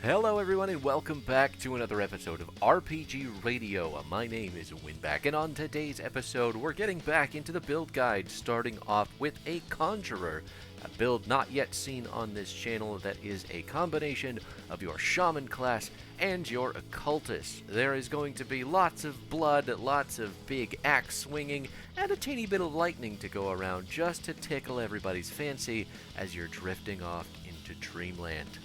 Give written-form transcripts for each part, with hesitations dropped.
Hello everyone and welcome back to another episode of RPG Radio. My name is Winback, and on today's episode we're getting back into the build guide, starting off with a Conjurer, a build not yet seen on this channel that is a combination of your shaman class and your occultist. There is going to be lots of blood, lots of big axe swinging, and a teeny bit of lightning to go around just to tickle everybody's fancy as you're drifting off into dreamland.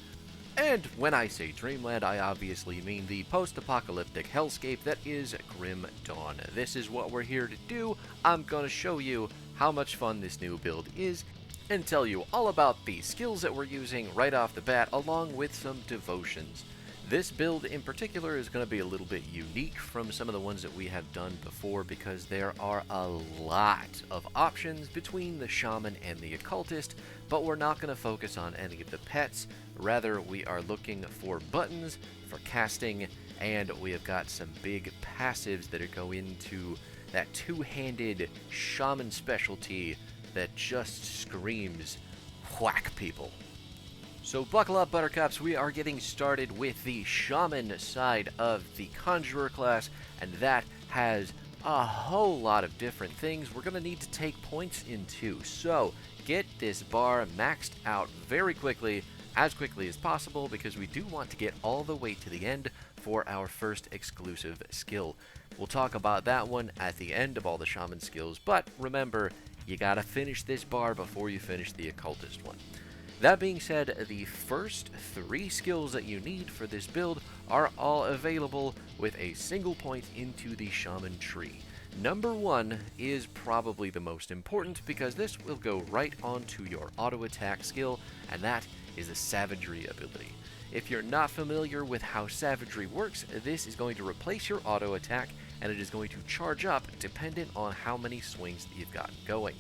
And when I say dreamland, I obviously mean the post-apocalyptic hellscape that is Grimdawn. This is what we're here to do. I'm going to show you how much fun this new build is and tell you all about the skills that we're using right off the bat, along with some devotions. This build in particular is going to be a little bit unique from some of the ones that we have done before because there are a lot of options between the shaman and the occultist, but we're not going to focus on any of the pets. Rather, we are looking for buttons for casting, and we have got some big passives that go into that two-handed shaman specialty that just screams whack people. So buckle up, buttercups. We are getting started with the shaman side of the Conjurer class, and that has a whole lot of different things we're going to need to take points into. So get this bar maxed out very quickly, as quickly as possible, because we do want to get all the way to the end for our first exclusive skill. We'll talk about that one at the end of all the shaman skills, but remember, you gotta finish this bar before you finish the occultist one. That being said, the first 3 skills that you need for this build are all available with a single point into the shaman tree. Number 1 is probably the most important because this will go right onto your auto attack skill, and that is the savagery ability. If you're not familiar with how savagery works, this is going to replace your auto attack, and it is going to charge up dependent on how many swings that you've got going.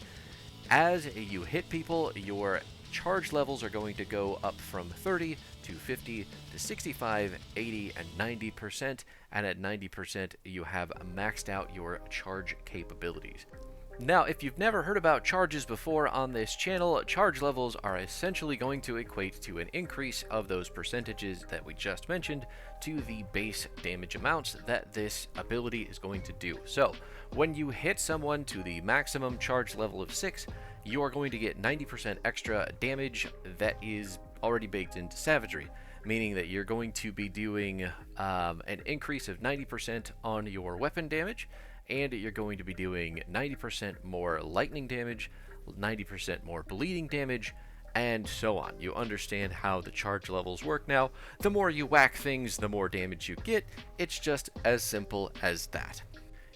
As you hit people, your charge levels are going to go up from 30 to 50 to 65, 80, and 90%, and at 90% you have maxed out your charge capabilities. Now, if you've never heard about charges before on this channel, charge levels are essentially going to equate to an increase of those percentages that we just mentioned to the base damage amounts that this ability is going to do. So, when you hit someone to the maximum charge level of 6, you are going to get 90% extra damage that is already baked into savagery, meaning that you're going to be doing an increase of 90% on your weapon damage, and you're going to be doing 90% more lightning damage, 90% more bleeding damage, and so on. You understand how the charge levels work now. The more you whack things, the more damage you get. It's just as simple as that.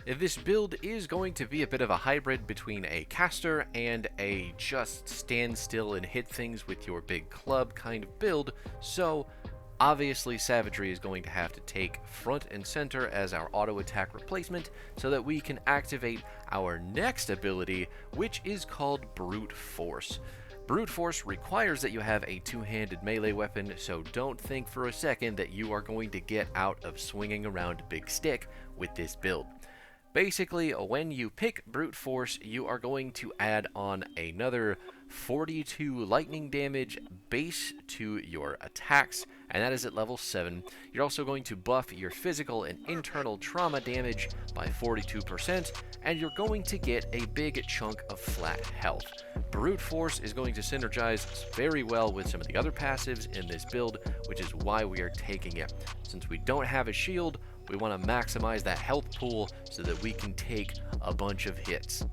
This build is going to be a bit of a hybrid between a caster and a just stand still and hit things with your big club kind of build, so obviously savagery is going to have to take front and center as our auto attack replacement so that we can activate our next ability, which is called brute force. Brute force requires that you have a two-handed melee weapon, so don't think for a second that you are going to get out of swinging around a big stick with this build. Basically, when you pick brute force, you are going to add on another 42 lightning damage base to your attacks, and that is at level 7. You're also going to buff your physical and internal trauma damage by 42%, and you're going to get a big chunk of flat health. Brute force is going to synergize very well with some of the other passives in this build, which is why we are taking it. Since we don't have a shield, we want to maximize that health pool so that we can take a bunch of hits.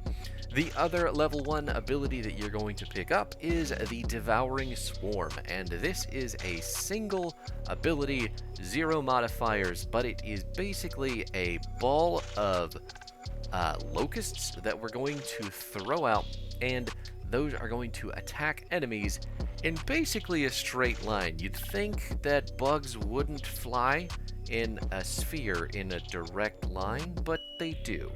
The other level 1 ability that you're going to pick up is the Devouring Swarm, and this is a single ability, 0 modifiers, but it is basically a ball of locusts that we're going to throw out, and those are going to attack enemies in basically a straight line. You'd think that bugs wouldn't fly in a sphere in a direct line, but they do.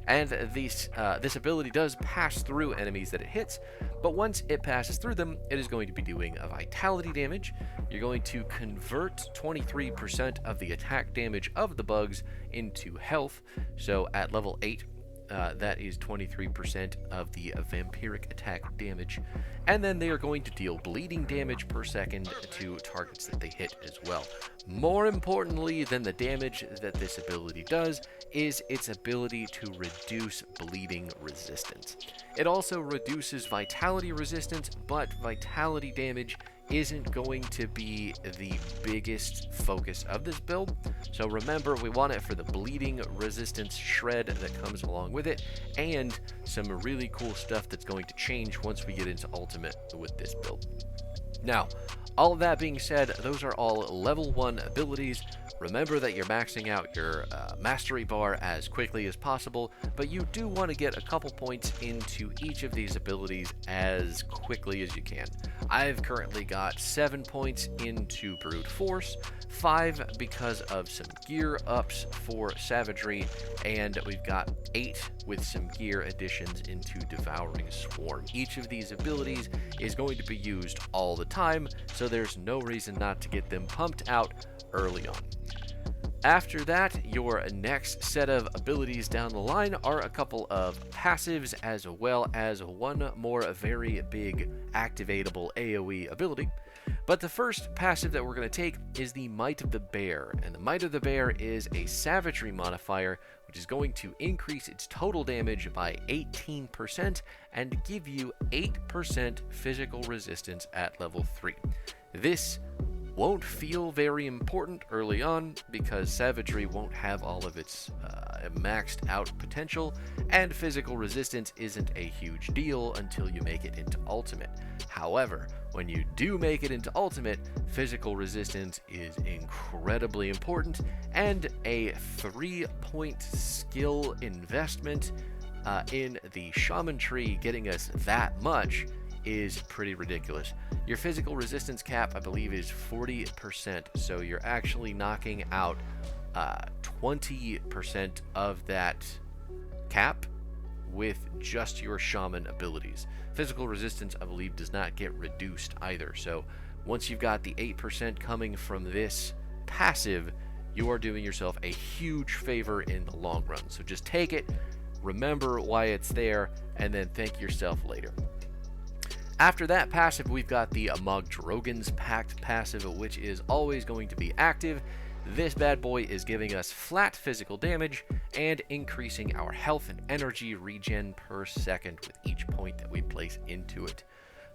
And this ability does pass through enemies that it hits, but once it passes through them, it is going to be doing a vitality damage. You're going to convert 23% of the attack damage of the bugs into health, so at level 8, that is 23% of the vampiric attack damage. And then they are going to deal bleeding damage per second to targets that they hit as well. More importantly than the damage that this ability does is its ability to reduce bleeding resistance. It also reduces vitality resistance, but vitality damage isn't going to be the biggest focus of this build. So remember, we want it for the bleeding resistance shred that comes along with it, and some really cool stuff that's going to change once we get into Ultimate with this build. Now, all of that being said, those are all level 1 abilities. Remember that you're maxing out your mastery bar as quickly as possible, but you do want to get a couple points into each of these abilities as quickly as you can. I've currently got 7 points into Brute Force, 5 because of some gear ups for Savagery, and we've got 8 with some gear additions into Devouring Swarm. Each of these abilities is going to be used all the time, so there's no reason not to get them pumped out early on. After that, your next set of abilities down the line are a couple of passives, as well as one more very big activatable AoE ability. But the first passive that we're going to take is the Might of the Bear, and the Might of the Bear is a Savagery modifier, which is going to increase its total damage by 18% and give you 8% physical resistance at level 3. This won't feel very important early on because Savagery won't have all of its maxed out potential, and physical resistance isn't a huge deal until you make it into Ultimate. However, when you do make it into Ultimate, physical resistance is incredibly important, and a 3-point skill investment in the Shaman tree getting us that much is pretty ridiculous. Your physical resistance cap, I believe, is 40%, so you're actually knocking out 20% of that cap with just your shaman abilities. Physical resistance, I believe, does not get reduced either, so once you've got the 8% coming from this passive, you are doing yourself a huge favor in the long run. So just take it, remember why it's there, and then thank yourself later. After that passive, we've got the Mogdrogan's Pact passive, which is always going to be active. This bad boy is giving us flat physical damage and increasing our health and energy regen per second with each point that we place into it.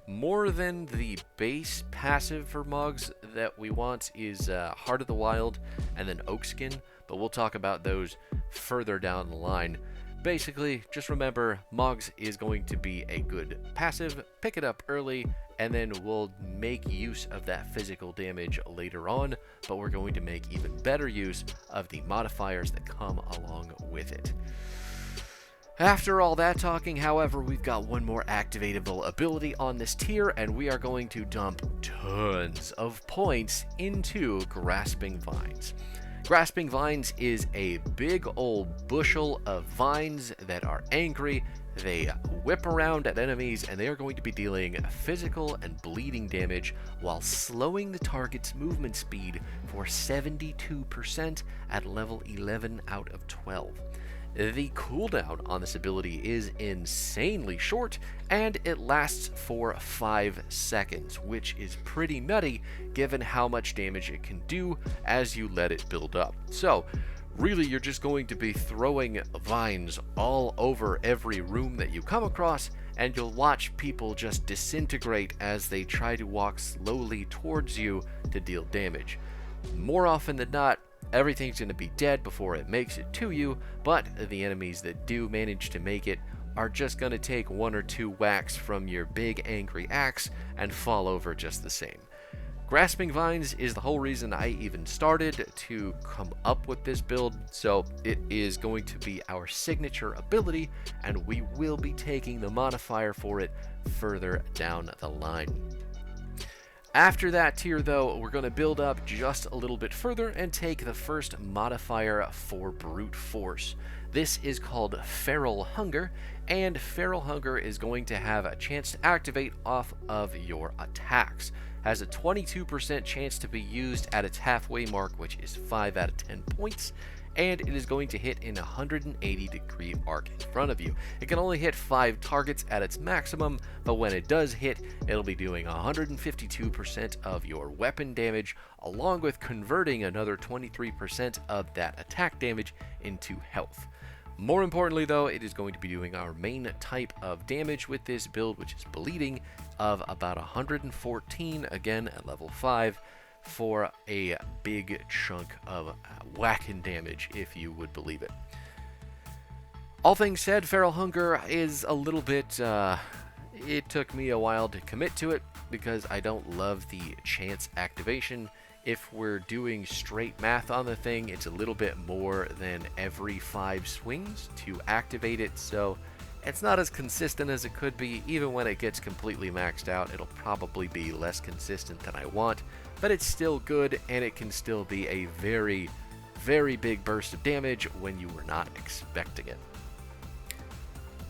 More than the base passive for Mogs that we want is Heart of the Wild and then Oakskin, but we'll talk about those further down the line. Basically, just remember, Mogs is going to be a good passive, pick it up early, and then we'll make use of that physical damage later on, but we're going to make even better use of the modifiers that come along with it. After all that talking, however, we've got one more activatable ability on this tier, and we are going to dump tons of points into Grasping Vines. Grasping Vines is a big old bushel of vines that are angry. They whip around at enemies, and they are going to be dealing physical and bleeding damage while slowing the target's movement speed for 72% at level 11 out of 12. The cooldown on this ability is insanely short, and it lasts for 5 seconds, which is pretty nutty given how much damage it can do as you let it build up. So, really, you're just going to be throwing vines all over every room that you come across, and you'll watch people just disintegrate as they try to walk slowly towards you to deal damage. More often than not, everything's going to be dead before it makes it to you, but the enemies that do manage to make it are just going to take 1 or 2 whacks from your big angry axe and fall over just the same. Grasping Vines is the whole reason I even started to come up with this build, so it is going to be our signature ability, and we will be taking the modifier for it further down the line. After that tier, though, we're going to build up just a little bit further and take the first modifier for Brute Force. This is called Feral Hunger, and Feral Hunger is going to have a chance to activate off of your attacks. Has a 22% chance to be used at its halfway mark, which is 5 out of 10 points, and it is going to hit in a 180-degree arc in front of you. It can only hit 5 targets at its maximum, but when it does hit, it'll be doing 152% of your weapon damage, along with converting another 23% of that attack damage into health. More importantly though, it is going to be doing our main type of damage with this build, which is bleeding, of about 114, again at level 5, for a big chunk of whacking damage, if you would believe it. All things said, Feral Hunger is a little bit, it took me a while to commit to it, because I don't love the chance activation. If we're doing straight math on the thing, it's a little bit more than every 5 swings to activate it, so it's not as consistent as it could be. Even when it gets completely maxed out, it'll probably be less consistent than I want, but it's still good, and it can still be a very, very big burst of damage when you were not expecting it.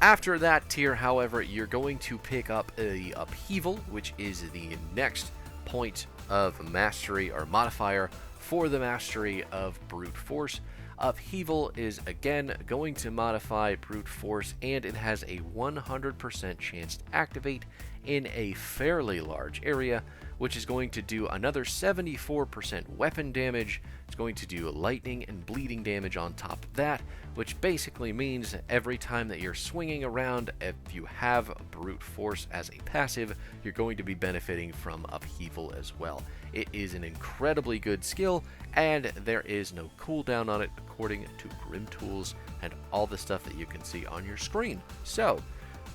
After that tier, however, you're going to pick up a Upheaval, which is the next point of mastery or modifier for the mastery of brute force. Upheaval is again going to modify brute force, and it has a 100% chance to activate in a fairly large area, which is going to do another 74% weapon damage. It's going to do lightning and bleeding damage on top of that, which basically means every time that you're swinging around, if you have brute force as a passive, you're going to be benefiting from Upheaval as well. It is an incredibly good skill, and there is no cooldown on it according to Grim Tools and all the stuff that you can see on your screen. So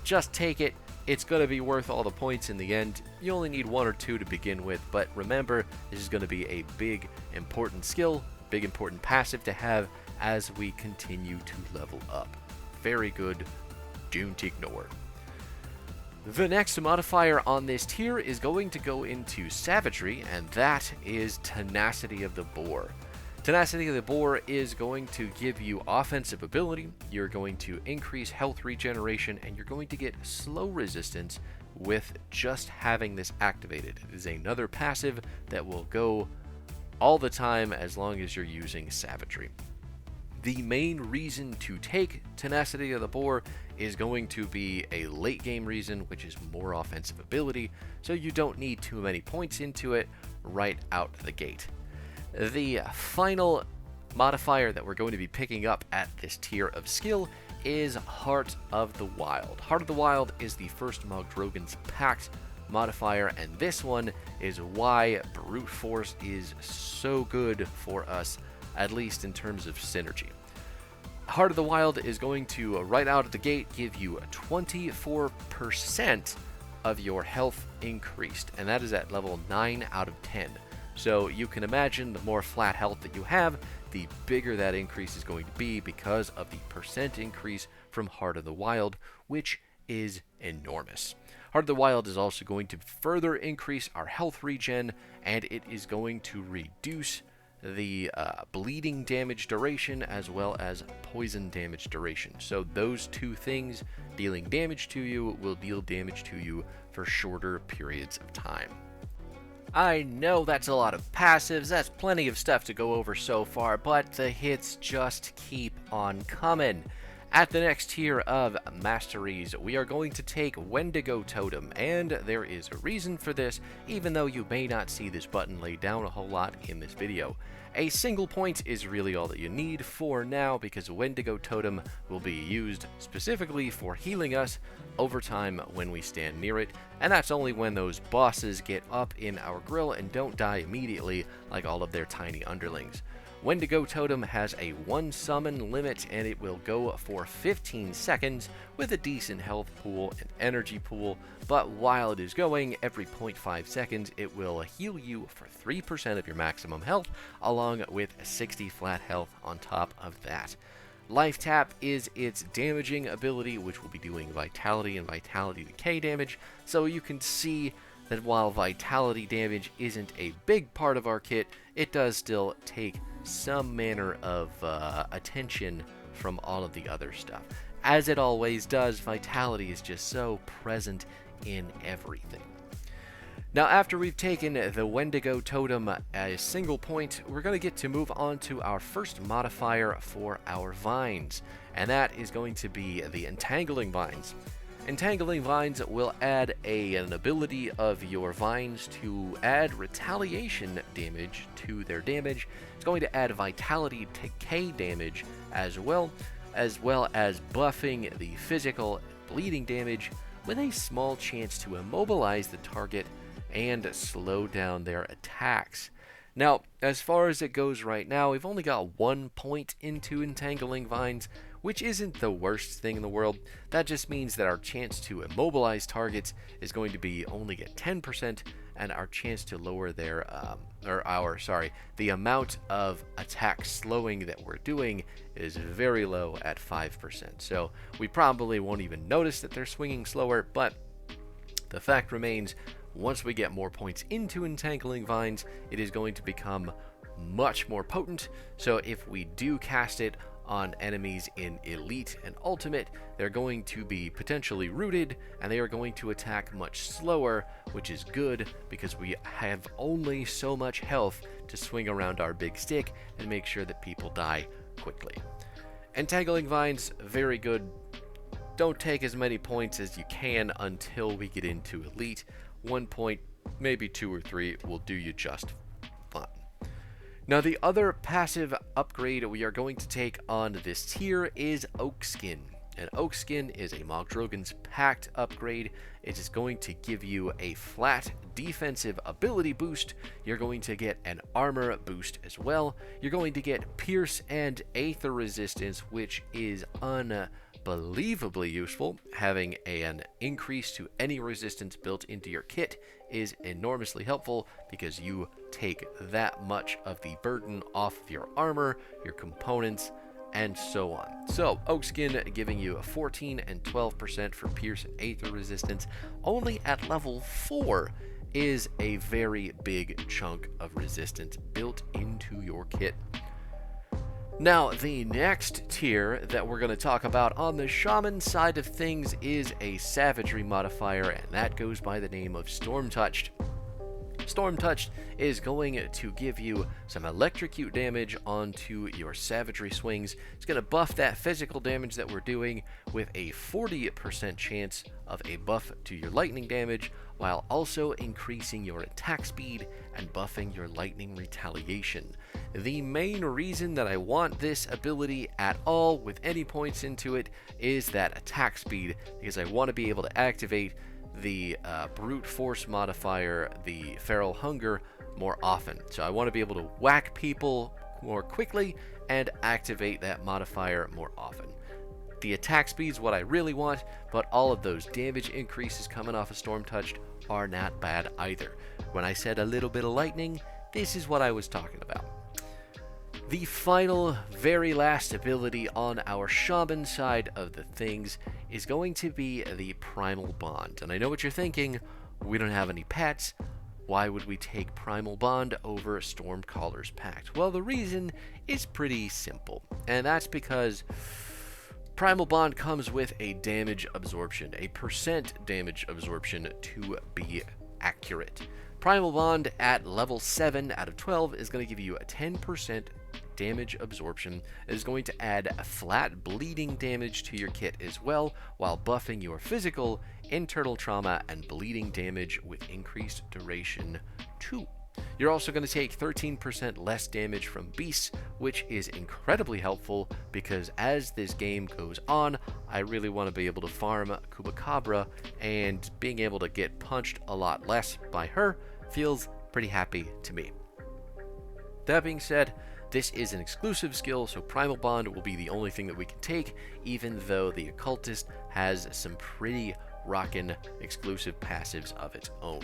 just take it. It's going to be worth all the points in the end. You only need 1 or 2 to begin with, but remember, this is going to be a big, important skill, big, important passive to have as we continue to level up. Very good. Don't ignore. The next modifier on this tier is going to go into Savagery, and that is Tenacity of the Boar. Tenacity of the Boar is going to give you offensive ability, you're going to increase health regeneration, and you're going to get slow resistance with just having this activated. It is another passive that will go all the time as long as you're using Savagery. The main reason to take Tenacity of the Boar is going to be a late game reason, which is more offensive ability, so you don't need too many points into it right out the gate. The final modifier that we're going to be picking up at this tier of skill is Heart of the Wild. Heart of the Wild is the first Mogdrogan's Pact modifier, and this one is why brute force is so good for us, at least in terms of synergy. Heart of the Wild is going to, right out of the gate, give you 24% of your health increased, and that is at level 9 out of 10. So you can imagine the more flat health that you have, the bigger that increase is going to be because of the percent increase from Heart of the Wild, which is enormous. Heart of the Wild is also going to further increase our health regen, and it is going to reduce the bleeding damage duration as well as poison damage duration. So those two things, dealing damage to you, will deal damage to you for shorter periods of time. I know that's a lot of passives, that's plenty of stuff to go over so far, but the hits just keep on coming. At the next tier of masteries, we are going to take Wendigo Totem, and there is a reason for this, even though you may not see this button laid down a whole lot in this video. A single point is really all that you need for now, because Wendigo Totem will be used specifically for healing us over time when we stand near it, and that's only when those bosses get up in our grill and don't die immediately like all of their tiny underlings. Wendigo Totem has a 1 summon limit, and it will go for 15 seconds with a decent health pool and energy pool, but while it is going, every 0.5 seconds it will heal you for 3% of your maximum health, along with 60 flat health on top of that. Life Tap is its damaging ability, which will be doing Vitality and Vitality Decay damage, so you can see that while Vitality damage isn't a big part of our kit, it does still take some manner of attention from all of the other stuff. As it always does, Vitality is just so present in everything. Now, after we've taken the Wendigo Totem a single point, we're going to get to move on to our first modifier for our vines, and that is going to be the Entangling Vines. Entangling Vines will add an ability of your vines to add retaliation damage to their damage. It's going to add vitality decay damage as well as buffing the physical bleeding damage with a small chance to immobilize the target and slow down their attacks. Now, as far as it goes right now, we've only got 1 point into Entangling Vines, which isn't the worst thing in the world. That just means that our chance to immobilize targets is going to be only at 10%, and our chance to lower their, the amount of attack slowing that we're doing is very low at 5%. So we probably won't even notice that they're swinging slower, but the fact remains, once we get more points into Entangling Vines, it is going to become much more potent. So if we do cast it on enemies in Elite and Ultimate, they're going to be potentially rooted, and they are going to attack much slower, which is good because we have only so much health to swing around our big stick and make sure that people die quickly. Entangling Vines, very good. Don't take as many points as you can until we get into Elite. 1 point, maybe 2 or 3 will do you just fine. Now, the other passive upgrade we are going to take on this tier is Oak Skin. And Oak Skin is a Mogdrogan's Pact upgrade. It is going to give you a flat defensive ability boost. You're going to get an armor boost as well. You're going to get Pierce and Aether resistance, which is unbelievably useful. Having an increase to any resistance built into your kit is enormously helpful because you take that much of the burden off of your armor, your components, and so on. So, Oak Skin giving you a 14 and 12% for Pierce and Aether resistance only at level 4 is a very big chunk of resistance built into your kit. Now, the next tier that we're going to talk about on the Shaman side of things is a Savagery modifier, and that goes by the name of Storm Touched. Storm Touched is going to give you some electrocute damage onto your Savagery swings. It's going to buff that physical damage that we're doing with a 40% chance of a buff to your lightning damage, while also increasing your attack speed and buffing your lightning retaliation. The main reason that I want this ability at all with any points into it is that attack speed, because I want to be able to activate the brute force modifier, the feral hunger, more often. So I want to be able to whack people more quickly and activate that modifier more often. The attack speed is what I really want, but all of those damage increases coming off of Storm Touched are not bad either. When I said a little bit of lightning, this is what I was talking about. The final, very last ability on our Shaman side of the things is going to be the Primal Bond. And I know what you're thinking, we don't have any pets, why would we take Primal Bond over Stormcaller's Pact? Well, the reason is pretty simple, and that's because Primal Bond comes with a damage absorption, a percent damage absorption to be accurate. Primal Bond at level 7 out of 12 is going to give you a 10% damage absorption. It is going to add a flat bleeding damage to your kit as well, while buffing your physical, internal trauma, and bleeding damage with increased duration too. You're also going to take 13% less damage from beasts, which is incredibly helpful because as this game goes on, I really want to be able to farm Kubacabra, and being able to get punched a lot less by her feels pretty happy to me. That being said, this is an exclusive skill, so Primal Bond will be the only thing that we can take, even though the Occultist has some pretty rockin' exclusive passives of its own.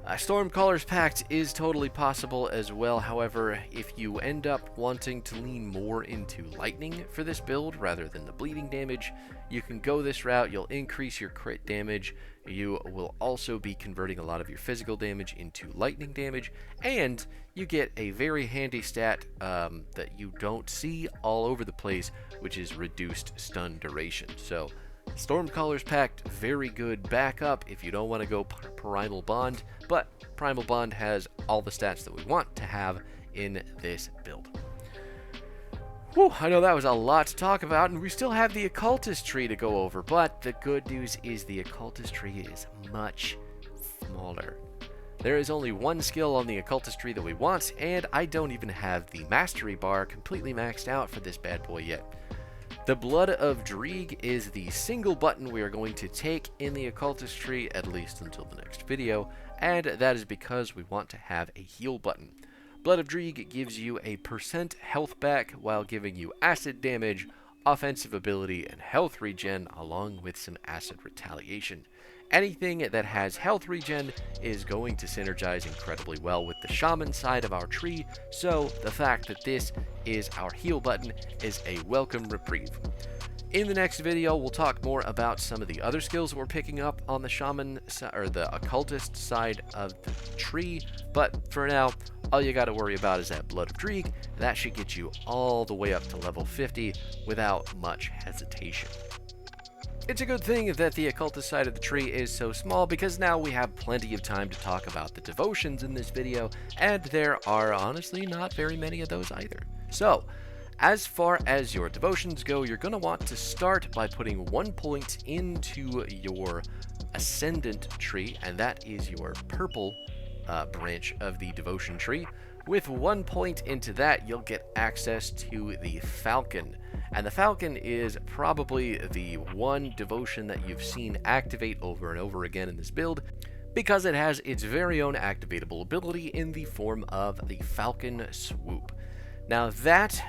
Stormcaller's Pact is totally possible as well. However, if you end up wanting to lean more into lightning for this build rather than the bleeding damage, you can go this route. You'll increase your crit damage. You will also be converting a lot of your physical damage into lightning damage, and you get a very handy stat that you don't see all over the place, which is reduced stun duration. So Stormcaller's Pact, very good backup if you don't want to go Primal Bond, but Primal Bond has all the stats that we want to have in this build. Whew, I know that was a lot to talk about, and we still have the Occultist tree to go over, but the good news is the Occultist tree is much smaller. There is only one skill on the Occultist tree that we want, and I don't even have the Mastery bar completely maxed out for this bad boy yet. The Blood of Dreeg is the single button we are going to take in the Occultist tree, at least until the next video, and that is because we want to have a heal button. Blood of Dreeg gives you a % health back while giving you acid damage, offensive ability, and health regen, along with some acid retaliation. Anything that has health regen is going to synergize incredibly well with the shaman side of our tree, so the fact that this is our heal button is a welcome reprieve. In the next video, we'll talk more about some of the other skills we're picking up on the shaman or the occultist side of the tree, but for now, all you got to worry about is that Blood of Dreeg. That should get you all the way up to level 50 without much hesitation. It's a good thing that the occultist side of the tree is so small, because now we have plenty of time to talk about the devotions in this video, and there are honestly not very many of those either. So, as far as your devotions go, you're going to want to start by putting 1 point into your ascendant tree, and that is your purple branch of the devotion tree. With 1 point into that, you'll get access to the Falcon. And the Falcon is probably the one devotion that you've seen activate over and over again in this build, because it has its very own activatable ability in the form of the Falcon Swoop. Now that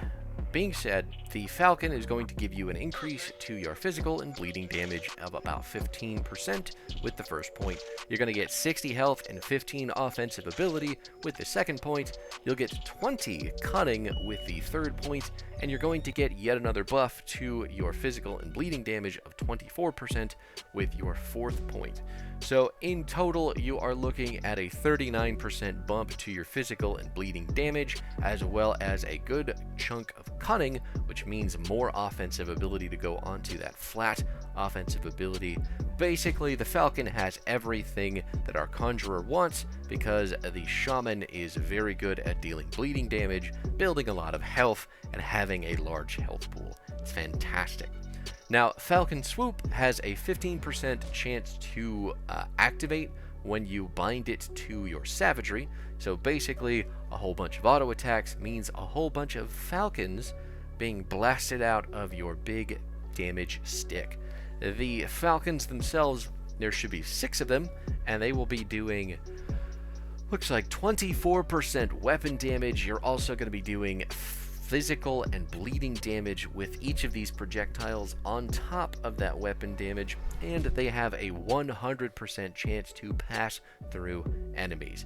being said, the Falcon is going to give you an increase to your physical and bleeding damage of about 15% with the first point. You're going to get 60 health and 15 offensive ability with the second point. You'll get 20 cunning with the third point, and you're going to get yet another buff to your physical and bleeding damage of 24% with your fourth point. So in total, you are looking at a 39% bump to your physical and bleeding damage, as well as a good chunk of cunning, which means more offensive ability to go onto that flat offensive ability. Basically, the Falcon has everything that our Conjurer wants, because the Shaman is very good at dealing bleeding damage, building a lot of health, and having a large health pool. It's fantastic. Now, Falcon Swoop has a 15% chance to activate when you bind it to your savagery. So basically, a whole bunch of auto attacks means a whole bunch of falcons being blasted out of your big damage stick. The falcons themselves, there should be 6 of them, and they will be doing, looks like 24% weapon damage. You're also going to be doing physical and bleeding damage with each of these projectiles on top of that weapon damage, and they have a 100% chance to pass through enemies.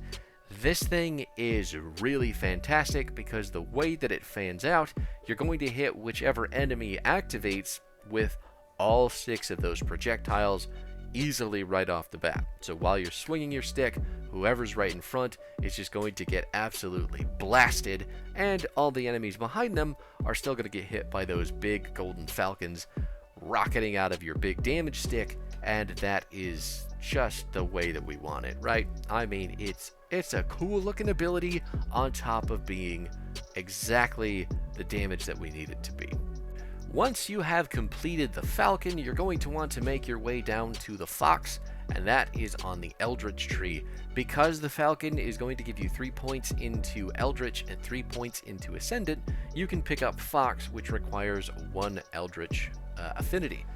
This thing is really fantastic, because the way that it fans out, you're going to hit whichever enemy activates with all 6 of those projectiles easily right off the bat. So while you're swinging your stick, whoever's right in front is just going to get absolutely blasted, and all the enemies behind them are still going to get hit by those big golden falcons rocketing out of your big damage stick, and that is just the way that we want it, right? I mean, it's a cool looking ability on top of being exactly the damage that we need it to be. Once you have completed the Falcon, you're going to want to make your way down to the Fox, and that is on the Eldritch tree. Because the Falcon is going to give you 3 points into Eldritch and 3 points into Ascendant, you can pick up Fox, which requires 1 Eldritch affinity.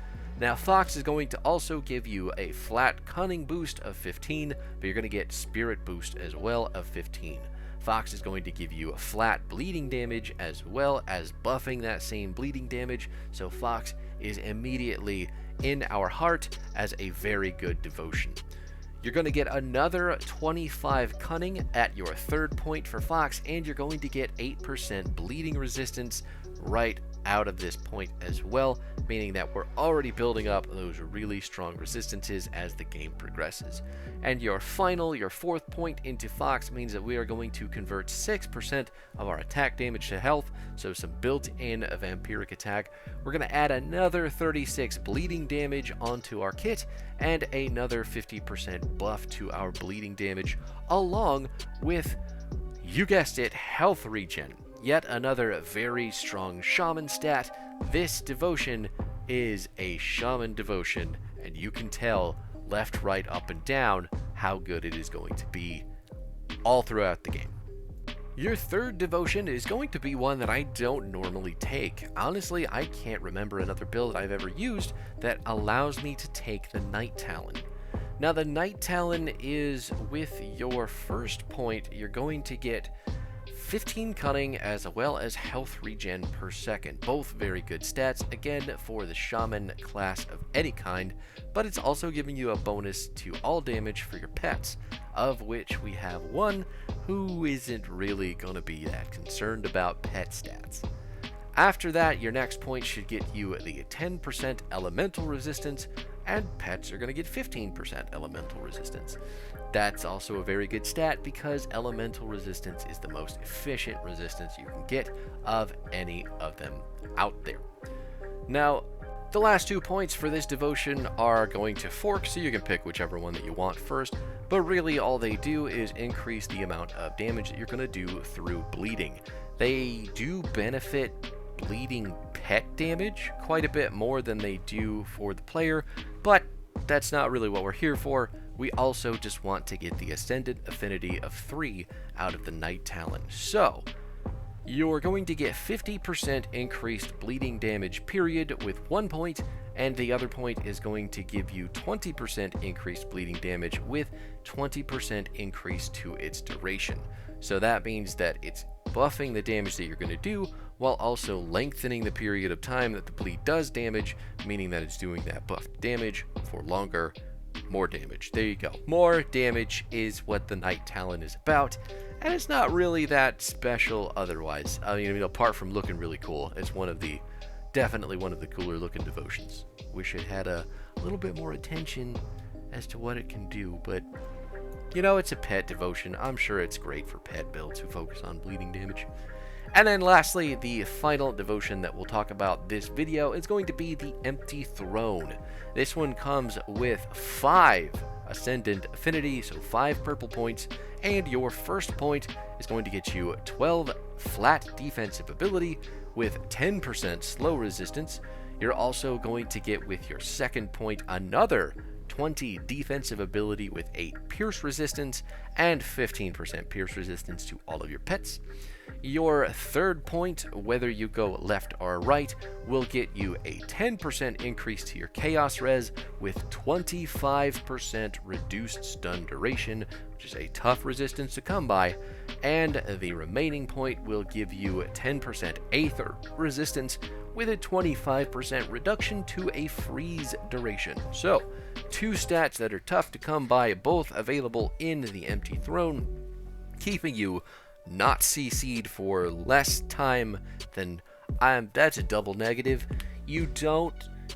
Now, Fox is going to also give you a flat Cunning boost of 15, but you're going to get Spirit boost as well of 15. Fox is going to give you a flat bleeding damage as well as buffing that same bleeding damage, so Fox is immediately in our heart as a very good devotion. You're going to get another 25 cunning at your third point for Fox, and you're going to get 8% bleeding resistance right out of this point as well, meaning that we're already building up those really strong resistances as the game progresses. And your fourth point into Fox means that we are going to convert 6% of our attack damage to health, so some built-in vampiric attack. We're going to add another 36 bleeding damage onto our kit, and another 50% buff to our bleeding damage, along with, you guessed it, health regen. Yet another very strong shaman stat. This devotion is a shaman devotion, and you can tell left, right, up, and down how good it is going to be all throughout the game. Your third devotion is going to be one that I don't normally take. Honestly, I can't remember another build I've ever used that allows me to take the Night Talon. Now, the Night Talon is, with your first point, you're going to get 15 cunning as well as health regen per second. Both very good stats, again, for the shaman class of any kind, but it's also giving you a bonus to all damage for your pets, of which we have one who isn't really going to be that concerned about pet stats. After that, your next point should get you the 10% elemental resistance, and pets are going to get 15% elemental resistance. That's also a very good stat because elemental resistance is the most efficient resistance you can get of any of them out there. Now, the last 2 points for this devotion are going to fork, so you can pick whichever one that you want first, but really all they do is increase the amount of damage that you're going to do through bleeding. They do benefit bleeding pet damage quite a bit more than they do for the player, but that's not really what we're here for. We also just want to get the Ascendant Affinity of 3 out of the Night Talon. So, you're going to get 50% increased bleeding damage period with 1 point, and the other point is going to give you 20% increased bleeding damage with 20% increase to its duration. So that means that it's buffing the damage that you're going to do while also lengthening the period of time that the bleed does damage, meaning that it's doing that buffed damage for longer. More damage. There you go. More damage is what the Night Talon is about, and it's not really that special otherwise. I mean, apart from looking really cool, it's definitely one of the cooler looking devotions. Wish it had a little bit more attention as to what it can do, but it's a pet devotion. I'm sure it's great for pet builds who focus on bleeding damage. And then lastly, the final devotion that we'll talk about this video is going to be the Empty Throne. This one comes with 5 Ascendant Affinity, so 5 purple points, and your first point is going to get you 12 flat defensive ability with 10% slow resistance. You're also going to get with your second point another 20 defensive ability with 8 pierce resistance and 15% pierce resistance to all of your pets. Your third point, whether you go left or right, will get you a 10% increase to your chaos res with 25% reduced stun duration, which is a tough resistance to come by, and the remaining point will give you 10% aether resistance with a 25% reduction to a freeze duration. So, 2 stats that are tough to come by, both available in the Empty Throne, keeping you not CC'd for less time than that's a double negative. You don't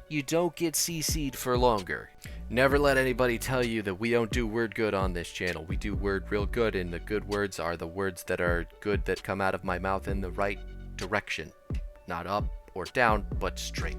get CC'd for longer. Never let anybody tell you that we don't do word good on this channel. We do word real good, and the good words are the words that are good that come out of my mouth in the right direction. Not up or down, but straight.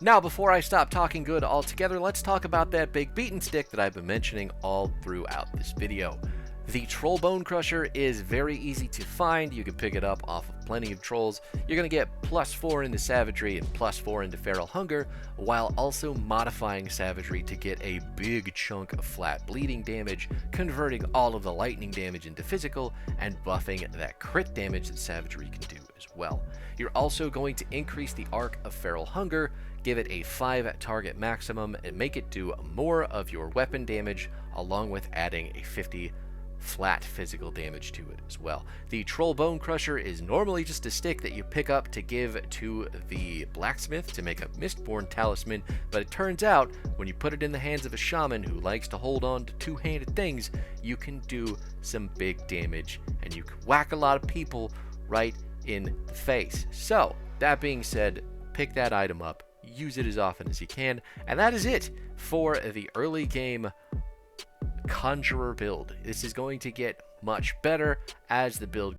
Now, before I stop talking good altogether, let's talk about that big beaten stick that I've been mentioning all throughout this video. The Troll Bone Crusher is very easy to find. You can pick it up off of plenty of trolls. You're going to get +4 into Savagery and +4 into Feral Hunger, while also modifying Savagery to get a big chunk of flat bleeding damage, converting all of the lightning damage into physical, and buffing that crit damage that Savagery can do as well. You're also going to increase the arc of Feral Hunger, give it a 5 target maximum, and make it do more of your weapon damage, along with adding a 50 flat physical damage to it as well. The Troll Bone Crusher is normally just a stick that you pick up to give to the blacksmith to make a Mistborn talisman, but it turns out when you put it in the hands of a shaman who likes to hold on to two-handed things, you can do some big damage and you can whack a lot of people right in the face. So That being said, pick that item up, use it as often as you can, and that is it for the early game Conjurer build. This is going to get much better as the build